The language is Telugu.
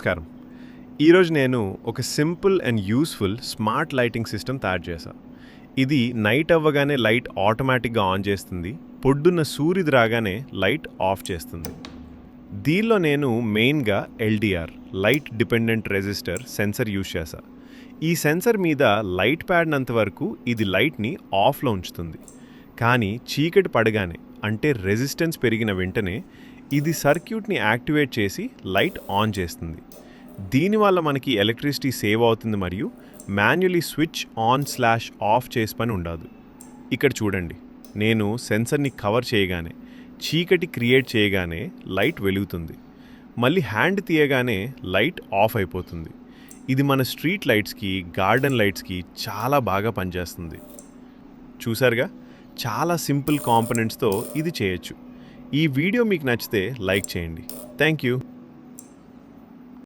నమస్కారం. ఈరోజు నేను ఒక simple and useful smart lighting system తయారు చేశా. ఇది నైట్ అవ్వగానే లైట్ ఆటోమేటిక్గా ఆన్ చేస్తుంది, పొద్దున్న సూర్యుడు రాగానే లైట్ ఆఫ్ చేస్తుంది. దీనిలో నేను మెయిన్గా LDR light dependent resistor sensor use చేశా. ఈ సెన్సర్ మీద లైట్ ప్యాడ్నంత వరకు ఇది లైట్ని ఆఫ్లో ఉంచుతుంది. కానీ చీకటి పడగానే అంటే రెసిస్టెన్స్ పెరిగిన వెంటనే ఇది సర్క్యూట్ని యాక్టివేట్ చేసి లైట్ ఆన్ చేస్తుంది. దీనివల్ల మనకి ఎలక్ట్రిసిటీ సేవ్ అవుతుంది మరియు మాన్యువలీ స్విచ్ ఆన్/ఆఫ్ చేసి పని ఉండదు. ఇక్కడ చూడండి, నేను సెన్సర్ని కవర్ చేయగానే చీకటి క్రియేట్ చేయగానే లైట్ వెలుగుతుంది, మళ్ళీ హ్యాండ్ తీయగానే లైట్ ఆఫ్ అయిపోతుంది. ఇది మన స్ట్రీట్ లైట్స్కి, గార్డెన్ లైట్స్కి చాలా బాగా పనిచేస్తుంది. చూసారుగా, చాలా సింపుల్ కాంపోనెంట్స్తో ఇది చేయొచ్చు. ఈ వీడియో మీకు నచ్చితే లైక్ చేయండి. Thank you.